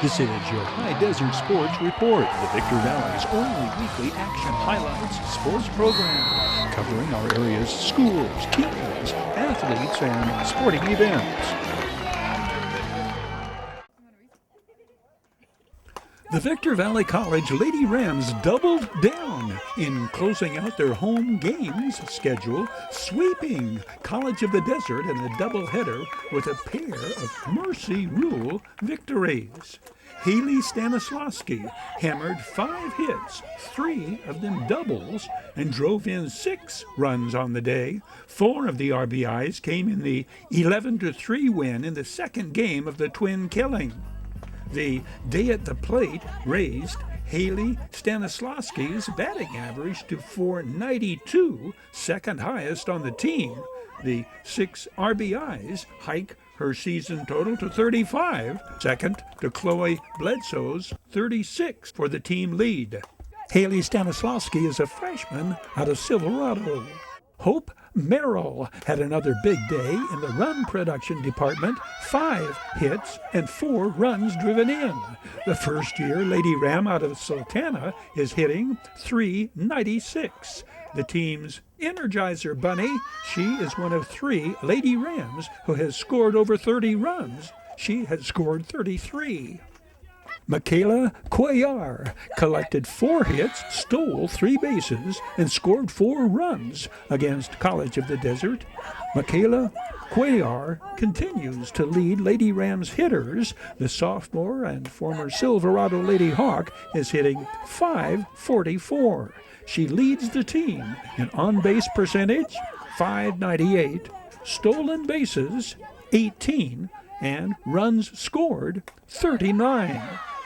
This is your Hdsr Sports Report, the Victor Valley's only weekly action highlights sports program, covering our area's schools, teams, athletes, and sporting events. The Victor Valley College Lady Rams doubled down in closing out their home games schedule, sweeping College of the Desert in a doubleheader with a pair of Mercy Rule victories. Haley Stanislawski hammered 5 hits, 3 of them doubles, and drove in 6 runs on the day. 4 of the RBIs came in the 11-3 win in the second game of the twin killing. The day at the plate raised Haley Stanislawski's batting average to .492, second highest on the team. The 6 RBIs hike her season total to 35, second to Chloe Bledsoe's 36 for the team lead. Haley Stanislawski is a freshman out of Silverado. Hope Merrill had another big day in the run production department, 5 hits and 4 runs driven in. The first-year Lady Ram out of Sultana is hitting .396. The team's Energizer Bunny, she is one of 3 Lady Rams who has scored over 30 runs. She had scored 33. Michaela Cuellar collected 4 hits, stole 3 bases, and scored 4 runs against College of the Desert. Michaela Cuellar continues to lead Lady Rams hitters. The sophomore and former Silverado Lady Hawk is hitting .544. She leads the team in on-base percentage, .598, stolen bases, 18, and runs scored, 39.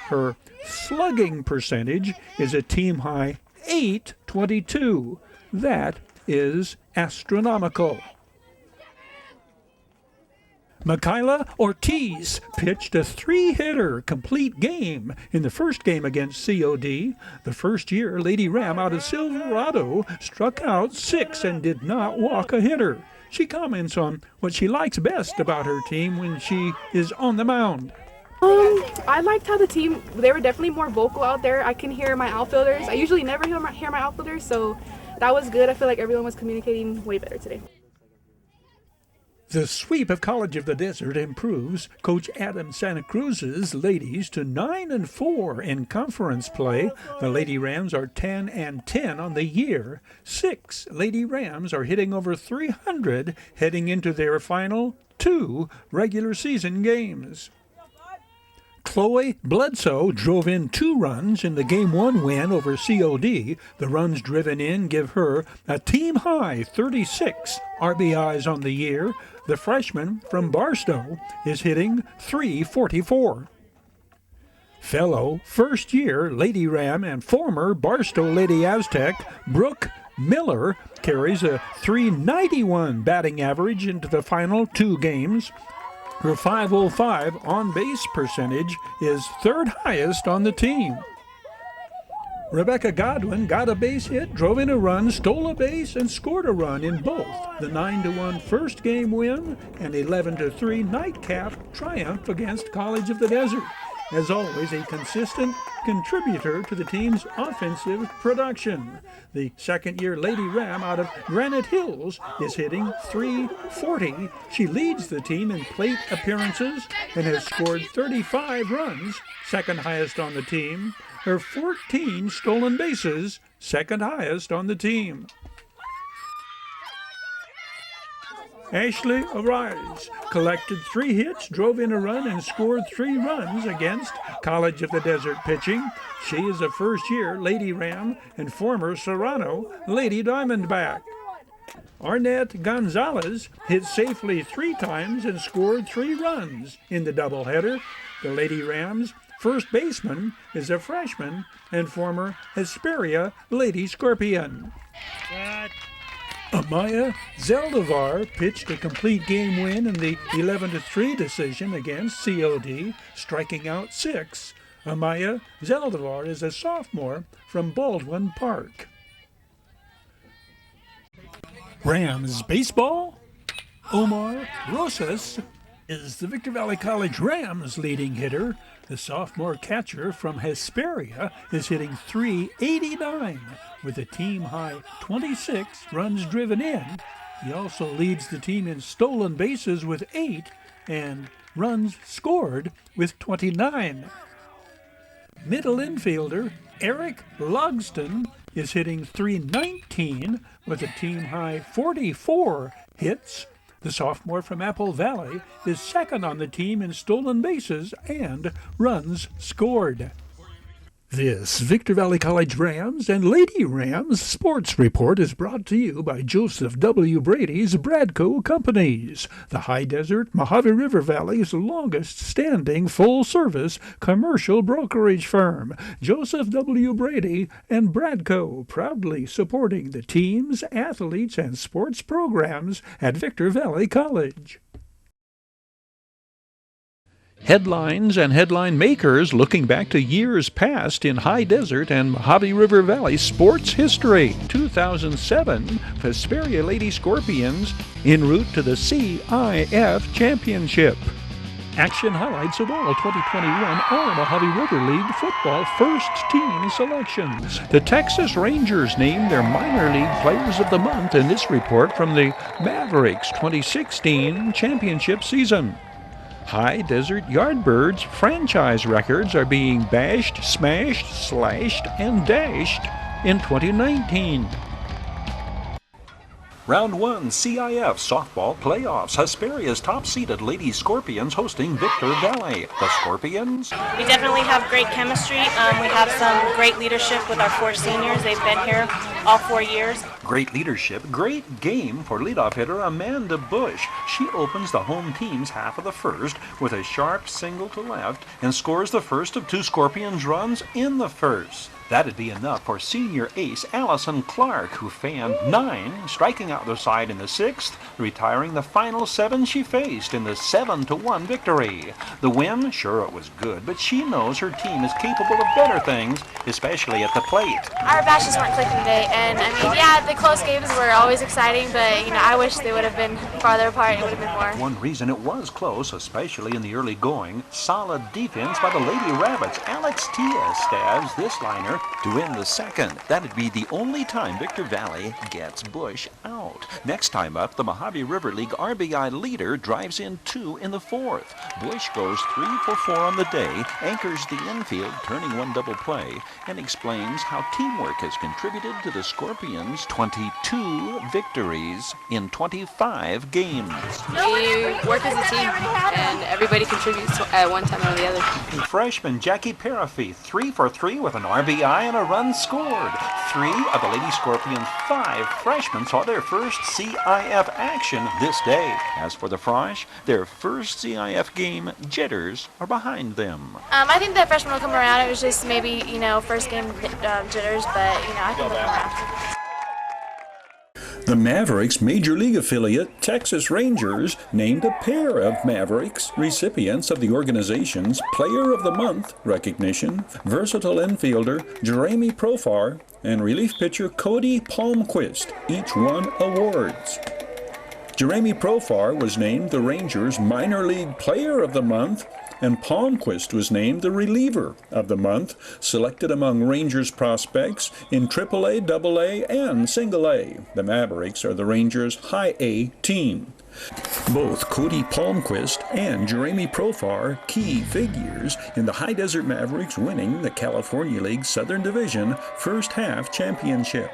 Her slugging percentage is a team-high .822. That is astronomical. Michaela Ortiz pitched a 3-hitter complete game in the first game against COD. The first-year Lady Ram out of Silverado struck out 6 and did not walk a hitter. She comments on what she likes best about her team when she is on the mound. I liked how the team, they were definitely more vocal out there. I can hear my outfielders. I usually never hear my outfielders, so that was good. I feel like everyone was communicating way better today. The sweep of College of the Desert improves Coach Adam Santa Cruz's ladies to 9-4 in conference play. The Lady Rams are 10-10 on the year. 6 Lady Rams are hitting over 300 heading into their final 2 regular season games. Chloe Bledsoe drove in 2 runs in the Game 1 win over COD. The runs driven in give her a team-high 36 RBIs on the year. The freshman from Barstow is hitting .344. Fellow first-year Lady Ram and former Barstow Lady Aztec Brooke Miller carries a .391 batting average into the final 2 games. Her .505 on-base percentage is 3rd highest on the team. Rebecca Godwin got a base hit, drove in a run, stole a base, and scored a run in both the 9-1 first game win and 11-3 nightcap triumph against College of the Desert. As always, a consistent contributor to the team's offensive production. The second-year Lady Ram out of Granite Hills is hitting .340. She leads the team in plate appearances and has scored 35 runs, second highest on the team. Her 14 stolen bases, second highest on the team. Ashley Arise collected 3 hits, drove in a run, and scored 3 runs against College of the Desert pitching. She is a first-year Lady Ram and former Serrano Lady Diamondback. Arnett Gonzalez hit safely 3 times and scored 3 runs in the doubleheader. The Lady Rams' first baseman is a freshman and former Hesperia Lady Scorpion. Amaya Zeldivar pitched a complete game win in the 11-3 decision against COD, striking out 6. Amaya Zeldivar is a sophomore from Baldwin Park. Rams baseball. Omar Rosas Is the Victor Valley College Rams leading hitter. The sophomore catcher from Hesperia is hitting .389 with a team-high 26 runs driven in. He also leads the team in stolen bases with 8 and runs scored with 29. Middle infielder Eric Logston is hitting .319 with a team-high 44 hits. The sophomore from Apple Valley is second on the team in stolen bases and runs scored. This Victor Valley College Rams and Lady Rams sports report is brought to you by Joseph W. Brady's Bradco Companies, the High Desert Mojave River Valley's longest-standing full-service commercial brokerage firm. Joseph W. Brady and Bradco, proudly supporting the teams, athletes, and sports programs at Victor Valley College. Headlines and headline makers looking back to years past in High Desert and Mojave River Valley sports history. 2007, Hesperia Lady Scorpions en route to the CIF Championship. Action highlights of all 2021 All Mojave River League football first team selections. The Texas Rangers named their minor league players of the month in this report from the Mavericks 2016 championship season. High Desert Yardbirds franchise records are being bashed, smashed, slashed, and dashed in 2019. Round 1 CIF Softball Playoffs. Hesperia's top-seeded Lady Scorpions hosting Victor Valley. The Scorpions? We definitely have great chemistry. We have some great leadership with our 4 seniors. They've been here all 4 years. Great leadership, great game for leadoff hitter Amanda Bush. She opens the home team's half of the first with a sharp single to left and scores the first of 2 Scorpions runs in the first. That'd be enough for senior ace Allison Clark, who fanned 9, striking out the side in the 6th, retiring the final 7 she faced in the 7-1 victory. The win, sure it was good, but she knows her team is capable of better things, especially at the plate. Our batches weren't clicking today, and I mean, yeah, the close games were always exciting, but I wish they would have been farther apart. It would have been more. One reason it was close, especially in the early going, solid defense by the Lady Rabbits. Alex Tia stabs this liner to win the second. That'd be the only time Victor Valley gets Bush out. Next time up, the Mojave River League RBI leader drives in 2 in the 4th. Bush goes 3 for 4 on the day, anchors the infield, turning 1 double play, and explains how teamwork has contributed to the Scorpions' 22 victories in 25 games. We work as a team, and everybody contributes at one time or the other. Freshman Jackie Parafee, 3 for 3 with an RBI and a run scored. 3 of the Lady Scorpions' 5 freshmen saw their first CIF action this day. As for the Frosh, their first CIF game jitters are behind them. I think that freshmen will come around. It was just maybe, first game jitters, but, I think they'll come around. The Mavericks Major League affiliate, Texas Rangers, named a pair of Mavericks recipients of the organization's Player of the Month recognition, versatile infielder Jeremy Profar and relief pitcher Cody Palmquist. Each won awards. Jeremy Profar was named the Rangers Minor League Player of the Month, and Palmquist was named the Reliever of the Month, selected among Rangers prospects in AAA, AA, and Single A. The Mavericks are the Rangers' High A team. Both Cody Palmquist and Jeremy Profar, key figures in the High Desert Mavericks winning the California League Southern Division First Half Championship.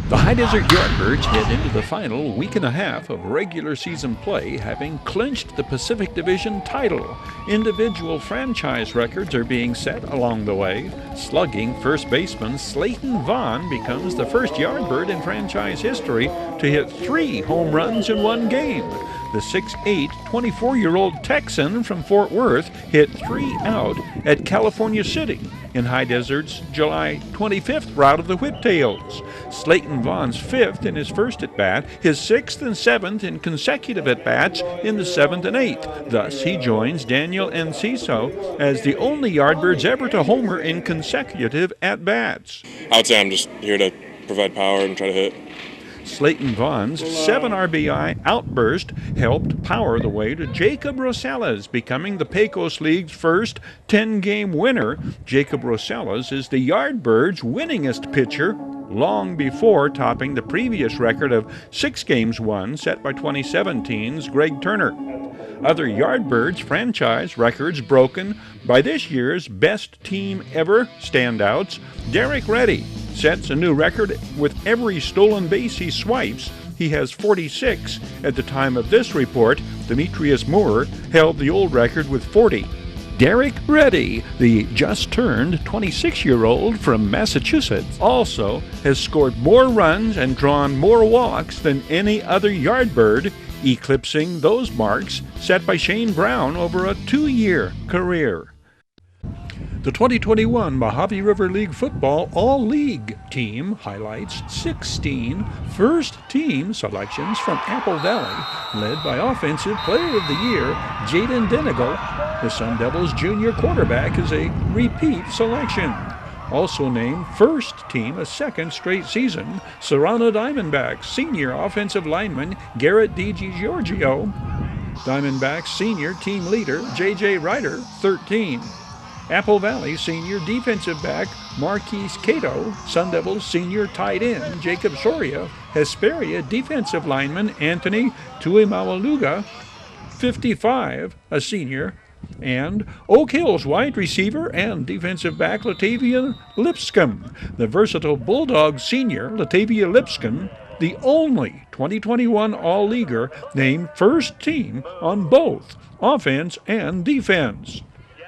The High Desert Yardbirds head into the final week and a half of regular season play, having clinched the Pacific Division title. Individual franchise records are being set along the way. Slugging first baseman Slayton Vaughn becomes the first Yardbird in franchise history to hit 3 home runs in 1 game. The 6'8", 24-year-old Texan from Fort Worth hit 3 out at California City in High Desert's July 25th rout of the Whiptails. Slayton Vaughn's 5th in his first at-bat, his 6th and 7th in consecutive at-bats in the 7th and 8th. Thus, he joins Daniel Enciso as the only Yardbirds ever to homer in consecutive at-bats. I would say I'm just here to provide power and try to hit. Slayton Vaughn's 7 RBI outburst helped power the way to Jacob Rosales, becoming the Pecos League's first 10-game winner. Jacob Rosales is the Yardbirds' winningest pitcher, long before topping the previous record of 6 games won set by 2017's Greg Turner. Other Yardbirds franchise records broken by this year's best team ever standouts. Derek Reddy sets a new record with every stolen base he swipes. He has 46 at the time of this report. Demetrius Moore held the old record with 40. Derek Reddy, the just-turned 26-year-old from Massachusetts, also has scored more runs and drawn more walks than any other Yardbird, eclipsing those marks set by Shane Brown over a 2-year career. The 2021 Mojave River League Football All-League team highlights 16 first-team selections from Apple Valley, led by Offensive Player of the Year, Jaden Denigal. The Sun Devils' junior quarterback is a repeat selection. Also named first team a second straight season, Serrano Diamondbacks senior offensive lineman Garrett DiGiorgio. Diamondbacks senior team leader J.J. Ryder, 13. Apple Valley senior defensive back Marquise Cato, Sun Devils senior tight end Jacob Soria, Hesperia defensive lineman Anthony Tuimawaluga, 55, a senior, and Oak Hills wide receiver and defensive back Latavia Lipscomb. The versatile Bulldog senior Latavia Lipscomb, the only 2021 All-Leaguer named first team on both offense and defense.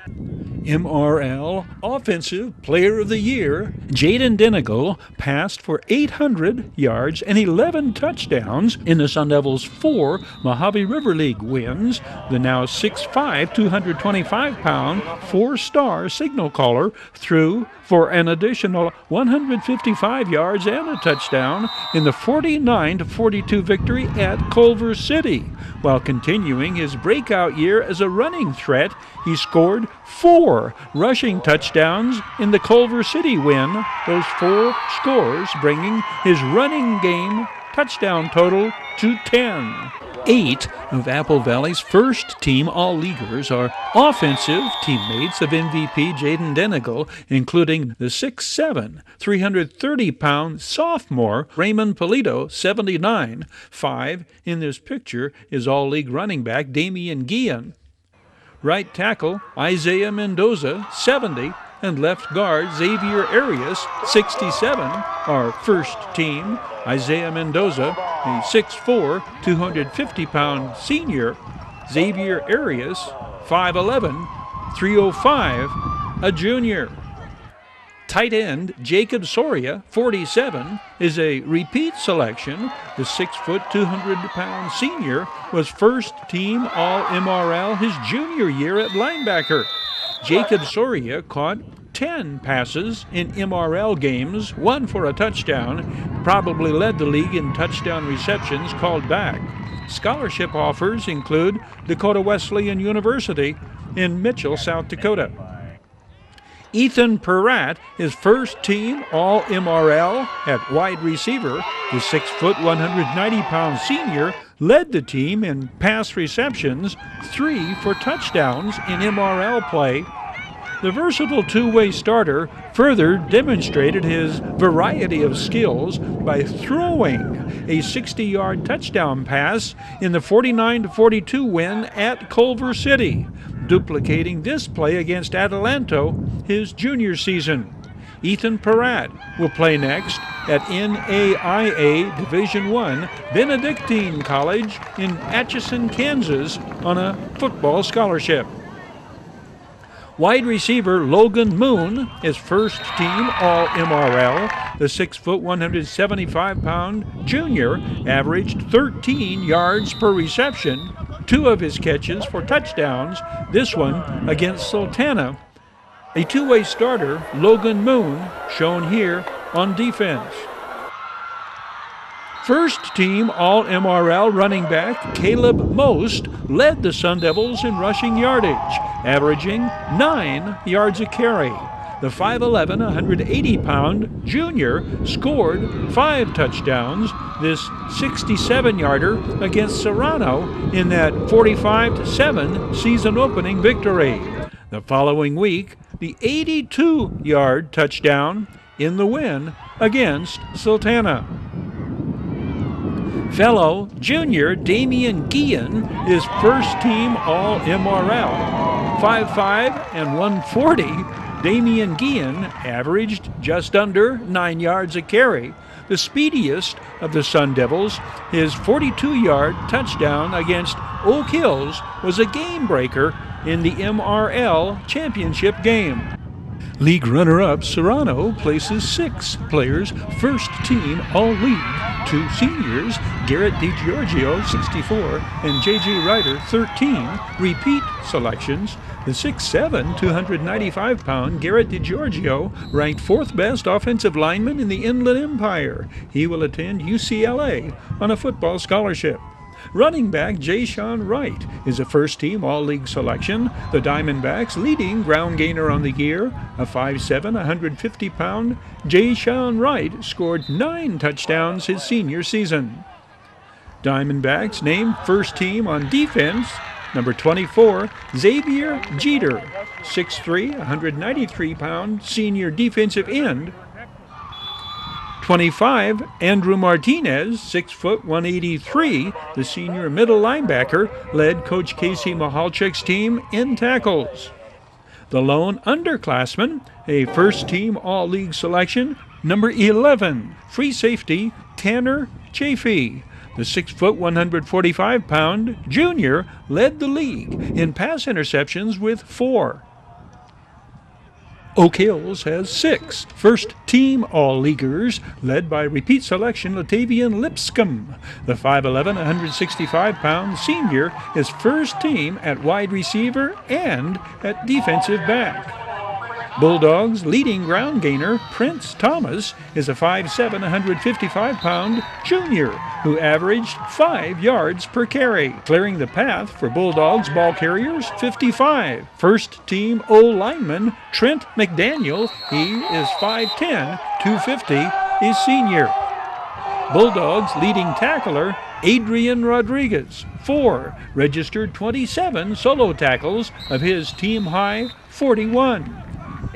MRL Offensive Player of the Year, Jaden Denigal passed for 800 yards and 11 touchdowns in the Sun Devils' 4 Mojave River League wins. The now 6'5", 225-pound, 4-star signal caller threw for an additional 155 yards and a touchdown in the 49-42 victory at Culver City. While continuing his breakout year as a running threat, he scored 4 rushing touchdowns in the Culver City win, those 4 scores bringing his running game touchdown total to 10. 8 of Apple Valley's first-team All-Leaguers are offensive teammates of MVP Jaden Denigal, including the 6'7", 330-pound sophomore Raymond Polito, 79. 5 in this picture is All-League running back Damian Guillen. Right tackle Isaiah Mendoza, 70, and left guard Xavier Arias, 67, are first team. Isaiah Mendoza, a 6'4", 250-pound senior. Xavier Arias, 5'11", 305, a junior. Tight end Jacob Soria, 47, is a repeat selection. The 6', 200-pound senior was first-team All-MRL his junior year at linebacker. Jacob Soria caught 10 passes in MRL games, 1 for a touchdown, probably led the league in touchdown receptions called back. Scholarship offers include Dakota Wesleyan University in Mitchell, South Dakota. Ethan Peratt is first-team All-MRL at wide receiver. The 6', 190-pound senior led the team in pass receptions, 3 for touchdowns in MRL play. The versatile two-way starter further demonstrated his variety of skills by throwing a 60-yard touchdown pass in the 49-42 win at Culver City, duplicating this play against Adelanto his junior season. Ethan Peratt will play next at NAIA Division I Benedictine College in Atchison, Kansas on a football scholarship. Wide receiver Logan Moon is first-team All-MRL. The 6', 175-pound junior averaged 13 yards per reception, 2 of his catches for touchdowns, this one against Sultana. A two-way starter, Logan Moon, shown here on defense. First-team All-MRL running back Caleb Most led the Sun Devils in rushing yardage, averaging 9 yards a carry. the 5'11", 180-pound junior scored 5 touchdowns this 67-yarder against Serrano in that 45-7 season-opening victory. The following week, the 82-yard touchdown in the win against Sultana. Fellow junior Damian Guillen is first-team All-MRL. 5'5" and 140, Damian Guillen averaged just under 9 yards a carry. The speediest of the Sun Devils, his 42-yard touchdown against Oak Hills was a game-breaker in the MRL championship game. League runner-up Serrano places 6 players first-team All-League. 2 seniors, Garrett DiGiorgio, 64, and J.J. Ryder, 13, repeat selections. The 6'7", 295-pound Garrett DiGiorgio ranked 4th best offensive lineman in the Inland Empire. He will attend UCLA on a football scholarship. Running back Jay-Sean Wright is a first-team All-League selection. The Diamondbacks' leading ground gainer on the year, a 5'7", 150-pound Jay-Sean Wright scored 9 touchdowns his senior season. Diamondbacks named first-team on defense, number 24, Xavier Jeter, 6'3", 193-pound senior defensive end. 25, Andrew Martinez, 6 foot 183, the senior middle linebacker, led Coach Casey Mahalchik's team in tackles. The lone underclassman, a first-team All-League selection, number 11, free safety Tanner Chafee. The 6 foot 145-pound junior led the league in pass interceptions with 4. Oak Hills has 6 first-team All-Leaguers, led by repeat selection Latavian Lipscomb. The 5'11", 165-pound senior is first-team at wide receiver and at defensive back. Bulldogs' leading ground gainer, Prince Thomas, is a 5'7", 155-pound junior who averaged 5 yards per carry. Clearing the path for Bulldogs ball carriers, 55. First-team O-lineman Trent McDaniel, he is 5'10", 250, is senior. Bulldogs' leading tackler, Adrian Rodriguez, 4, registered 27 solo tackles of his team-high 41.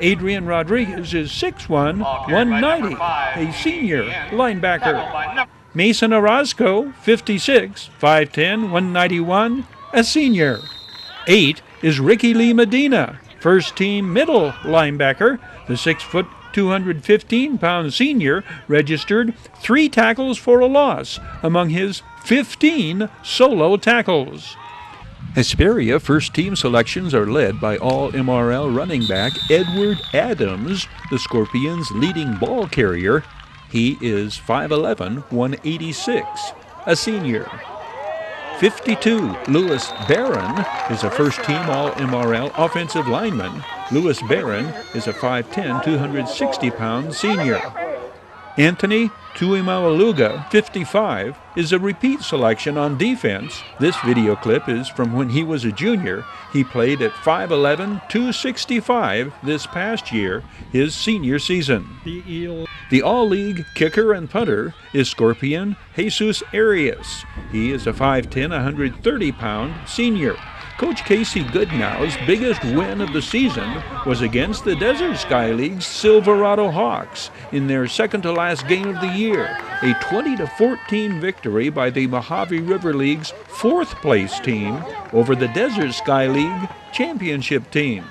Adrian Rodriguez is 6'1", 190, a senior linebacker. Mason Orozco, 56, 5'10", 191, a senior. 8 is Ricky Lee Medina, first-team middle linebacker. The 6 foot 215-pound senior registered 3 tackles for a loss among his 15 solo tackles. Hesperia first-team selections are led by All-MRL running back Edward Adams, the Scorpions' leading ball carrier. He is 5'11", 186, a senior. 52, Lewis Barron is a first-team All-MRL offensive lineman. Lewis Barron is a 5'10", 260-pound senior. Anthony Tuimawaluga, 55, is a repeat selection on defense. This video clip is from when he was a junior. He played at 5'11", 265 this past year, his senior season. The All-League kicker and punter is Scorpion Jesus Arias. He is a 5'10", 130-pound senior. Coach Casey Goodnow's biggest win of the season was against the Desert Sky League's Silverado Hawks in their second-to-last game of the year, a 20-14 victory by the Mojave River League's 4th-place team over the Desert Sky League championship team.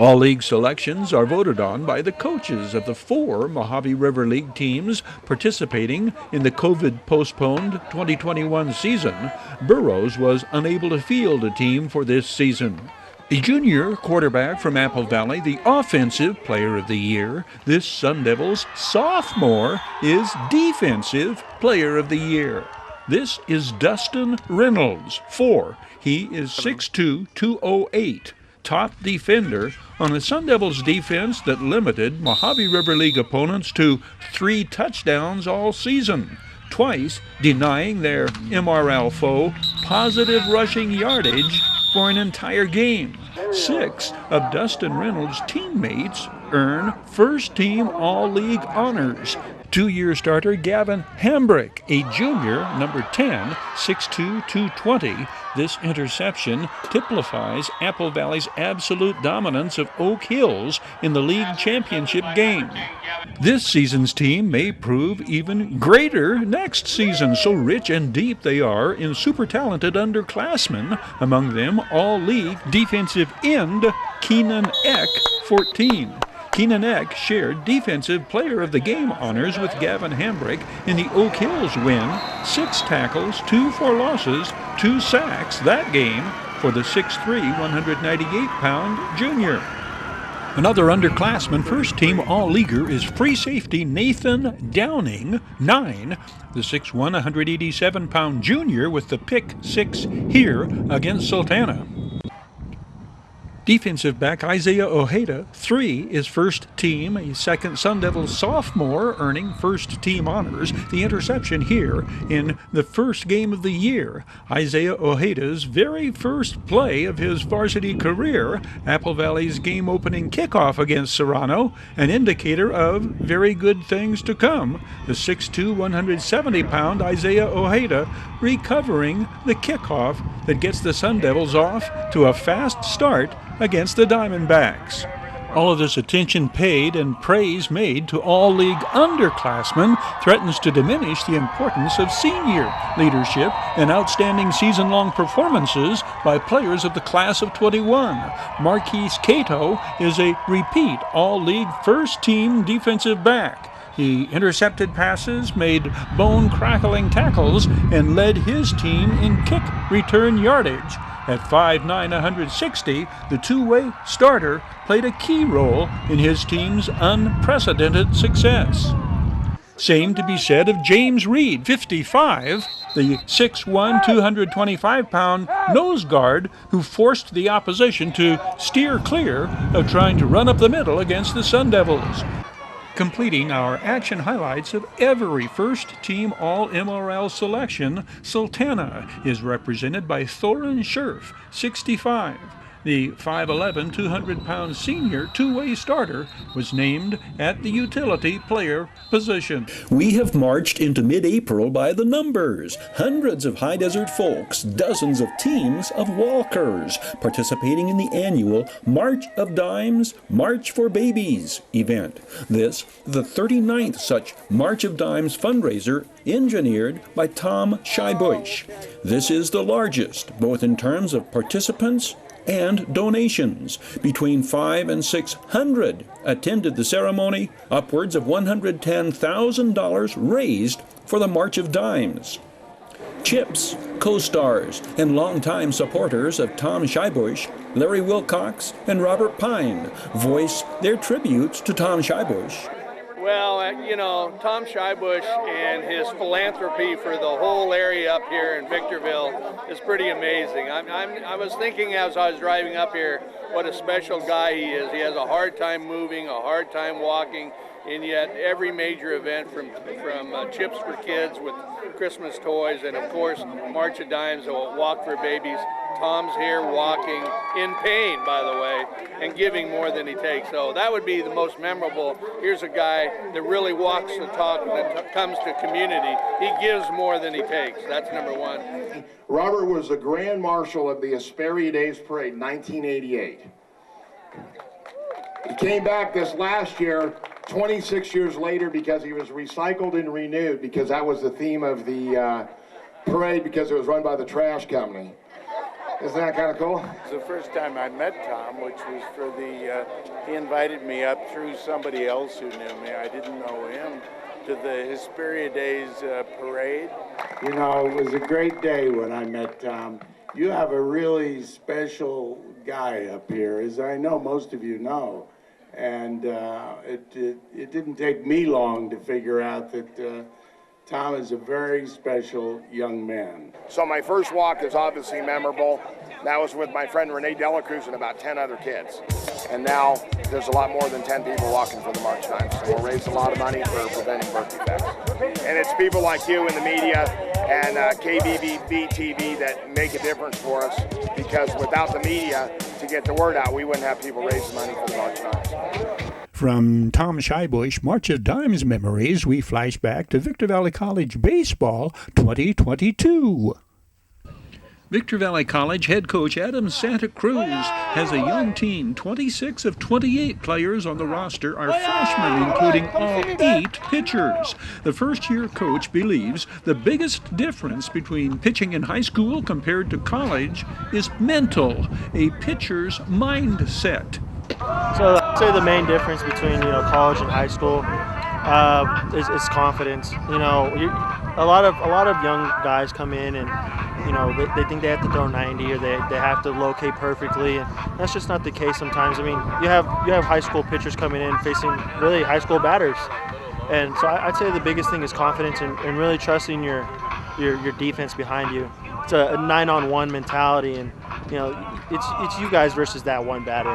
All league selections are voted on by the coaches of the 4 Mojave River League teams participating in the COVID-postponed 2021 season. Burroughs was unable to field a team for this season. A junior quarterback from Apple Valley, the Offensive Player of the Year. This Sun Devils sophomore is Defensive Player of the Year. This is Dustin Reynolds, 4. He is 6'2", 208. Top defender on the Sun Devils defense that limited Mojave River League opponents to 3 touchdowns all season, twice denying their MRL foe positive rushing yardage for an entire game. 6 of Dustin Reynolds' teammates earn first-team All-League honors. Two-year starter Gavin Hambrick, a junior, number 10, 6'2", 220. This interception typifies Apple Valley's absolute dominance of Oak Hills in the league championship game. This season's team may prove even greater next season, so rich and deep they are in super talented underclassmen, among them All-League defensive end Keenan Eck, 14. Keenan Eck shared Defensive Player of the Game honors with Gavin Hambrick in the Oak Hills win, 6 tackles, 2 for losses, 2 sacks that game for the 6'3", 198-pound junior. Another underclassman first-team All-Leaguer is free safety Nathan Downing, 9, the 6'1", 187-pound junior with the pick 6 here against Sultana. Defensive back Isaiah Ojeda, 3, is first team, a second Sun Devils sophomore earning first team honors. The interception here in the first game of the year. Isaiah Ojeda's very first play of his varsity career, Apple Valley's game-opening kickoff against Serrano, an indicator of very good things to come. The 6'2", 170-pound Isaiah Ojeda recovering the kickoff that gets the Sun Devils off to a fast start against the Diamondbacks. All of this attention paid and praise made to all-league underclassmen threatens to diminish the importance of senior leadership and outstanding season-long performances by players of the class of 21. Marquise Cato is a repeat all-league first-team defensive back. He intercepted passes, made bone-crackling tackles, and led his team in kick return yardage. At 5'9", 160, the two-way starter played a key role in his team's unprecedented success. Same to be said of James Reed, 55, the 6'1", 225-pound nose guard who forced the opposition to steer clear of trying to run up the middle against the Sun Devils. Completing our action highlights of every first-team All-MRL selection, Sultana is represented by Thorin Scherf, 65. The 5'11", 200-pound senior two-way starter was named at the utility player position. We have marched into mid-April by the numbers. Hundreds of High Desert folks, dozens of teams of walkers participating in the annual March of Dimes, March for Babies event. This, the 39th such March of Dimes fundraiser engineered by Tom Scheibusch. This is the largest, both in terms of participants and donations. Between 500 and 600 attended the ceremony, upwards of $110,000 raised for the March of Dimes. Chips, co-stars, and longtime supporters of Tom Scheibusch, Larry Wilcox, and Robert Pine voice their tributes to Tom Scheibusch. Well, you know, Tom Scheibusch and his philanthropy for the whole area up here in Victorville is pretty amazing. I was thinking as I was driving up here what a special guy he is. He has a hard time moving, a hard time walking, and yet every major event from Chips for Kids with Christmas toys and, of course, March of Dimes, a Walk for Babies. Tom's here walking in pain, by the way, and giving more than he takes. So that would be the most memorable. Here's a guy that really walks the talk when it comes to community. He gives more than he takes. That's number one. Robert was the Grand Marshal of the Hesperia Days Parade in 1988. He came back this last year, 26 years later, because he was recycled and renewed, because that was the theme of the parade, because it was run by the trash company. Isn't that kind of cool? It was the first time I met Tom, which was for the, he invited me up through somebody else who knew me. I didn't know him, to the Hesperia Days parade. You know, it was a great day when I met Tom. You have a really special guy up here, as I know most of you know. And it didn't take me long to figure out that Tom is a very special young man. So my first walk is obviously memorable. That was with my friend Renee Delacruz and about 10 other kids. And now there's a lot more than 10 people walking for the March Times. So we'll raise a lot of money for preventing birth defects. And it's people like you in the media and KBB TV that make a difference for us, because without the media to get the word out, we wouldn't have people raising money for the March of Dimes. From Tom Scheibusch March of Dimes memories, we flash back to Victor Valley College Baseball 2022. Victor Valley College head coach Adam Santa Cruz has a young team. 26 of 28 players on the roster are freshmen, including all 8 pitchers. The first-year coach believes the biggest difference between pitching in high school compared to college is mental, a pitcher's mindset. So I'd say the main difference between college and high school is confidence. A lot of young guys come in and they think they have to throw 90 or they have to locate perfectly, and that's just not the case sometimes. I mean, you have high school pitchers coming in facing really high school batters, and so I'd say the biggest thing is confidence and really trusting your defense behind you. It's a 9-on-1 mentality, and it's you guys versus that one batter.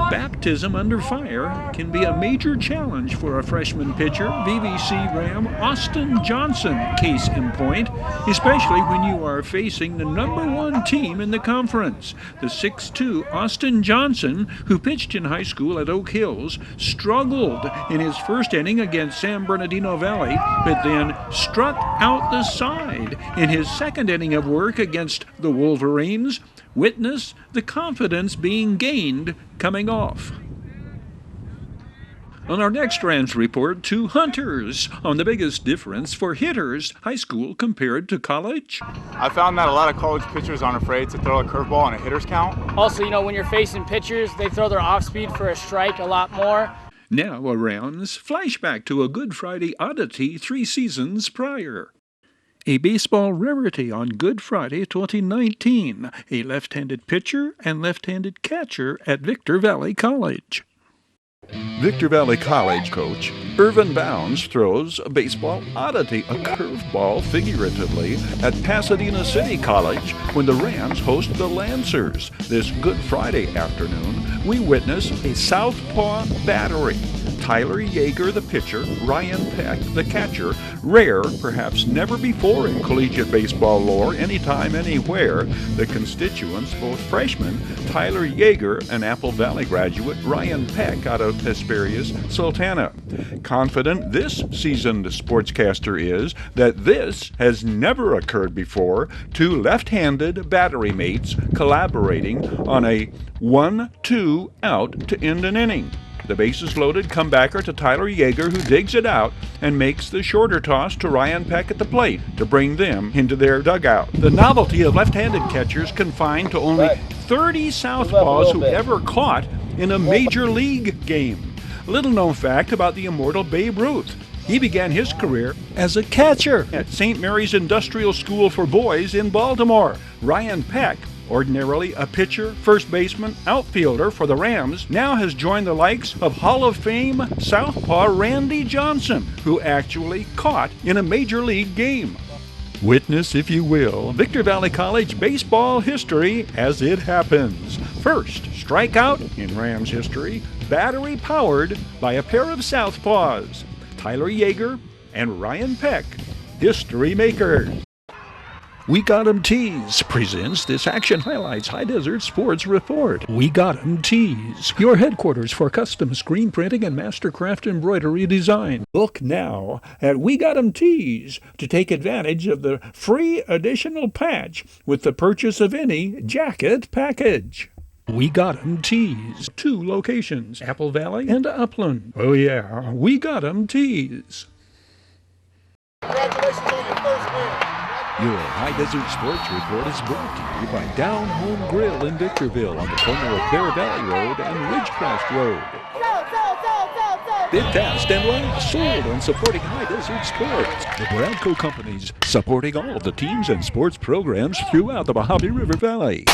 Baptism under fire can be a major challenge for a freshman pitcher. VVC Ram Austin Johnson, case in point, especially when you are facing the #1 team in the conference. The 6'2" Austin Johnson, who pitched in high school at Oak Hills, struggled in his first inning against San Bernardino Valley, but then struck out the side in his second inning of work against the Wolverines. Witness the confidence being gained coming off. On our next Rams report, 2 hunters on the biggest difference for hitters, high school compared to college. I found that a lot of college pitchers aren't afraid to throw a curveball on a hitter's count. Also, when you're facing pitchers, they throw their off speed for a strike a lot more. Now a Rams flashback to a Good Friday oddity 3 seasons prior. A baseball rarity on Good Friday 2019, a left-handed pitcher and left-handed catcher at Victor Valley College. Victor Valley College coach Irvin Bounds throws a baseball oddity, a curveball figuratively, at Pasadena City College when the Rams host the Lancers. This Good Friday afternoon, we witness a southpaw battery. Tyler Yeager, the pitcher, Ryan Peck, the catcher. Rare, perhaps never before in collegiate baseball lore, anytime, anywhere. The constituents, both freshmen, Tyler Yeager, an Apple Valley graduate, Ryan Peck out of Hesperias, Sultana. Confident this seasoned sportscaster is that this has never occurred before, 2 left-handed battery mates collaborating on a 1-2 out to end an inning. The bases loaded comebacker to Tyler Yeager, who digs it out and makes the shorter toss to Ryan Peck at the plate to bring them into their dugout. The novelty of left-handed catchers confined to only 30 southpaws who ever caught in a major league game. Little known fact about the immortal Babe Ruth. He began his career as a catcher at St. Mary's Industrial School for Boys in Baltimore. Ryan Peck, ordinarily a pitcher, first baseman, outfielder for the Rams, now has joined the likes of Hall of Fame southpaw Randy Johnson, who actually caught in a major league game. Witness, if you will, Victor Valley College baseball history as it happens. First strikeout in Rams history, battery powered by a pair of southpaws, Tyler Yeager and Ryan Peck, history makers. We Got 'em Tees presents this Action Highlights High Desert Sports Report. We Got 'em Tees, your headquarters for custom screen printing and mastercraft embroidery design. Look now at We Got 'em Tees to take advantage of the free additional patch with the purchase of any jacket package. We Got 'em Tees, 2 locations, Apple Valley and Upland. Oh yeah, We Got 'em Tees. Congratulations on your first win. Your High Desert Sports Report is brought to you by Down Home Grill in Victorville on the corner of Bear Valley Road and Ridgecrest Road. Bid fast and last, sold on supporting High Desert Sports. The Bradco Companies, supporting all of the teams and sports programs throughout the Mojave River Valley.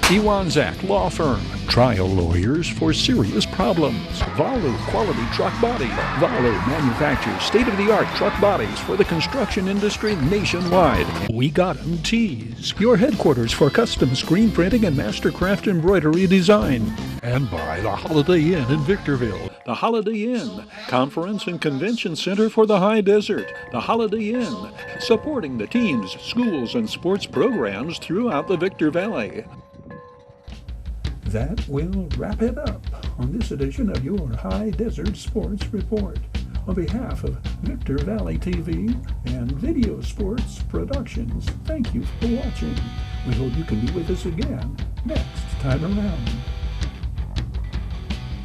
Ewanzak Law Firm, Trial lawyers for serious problems. Valu Quality Truck Body. Valu manufactures state-of-the-art truck bodies for the construction industry nationwide. We got 'em Tees, your headquarters for custom screen printing and mastercraft embroidery design. And by the Holiday Inn in Victorville. The Holiday Inn, Conference and Convention Center for the High Desert. The Holiday Inn, supporting the teams, schools, and sports programs throughout the Victor Valley. That will wrap it up on this edition of your High Desert Sports Report. On behalf of Victor Valley TV and Video Sports Productions, thank you for watching. We hope you can be with us again next time around.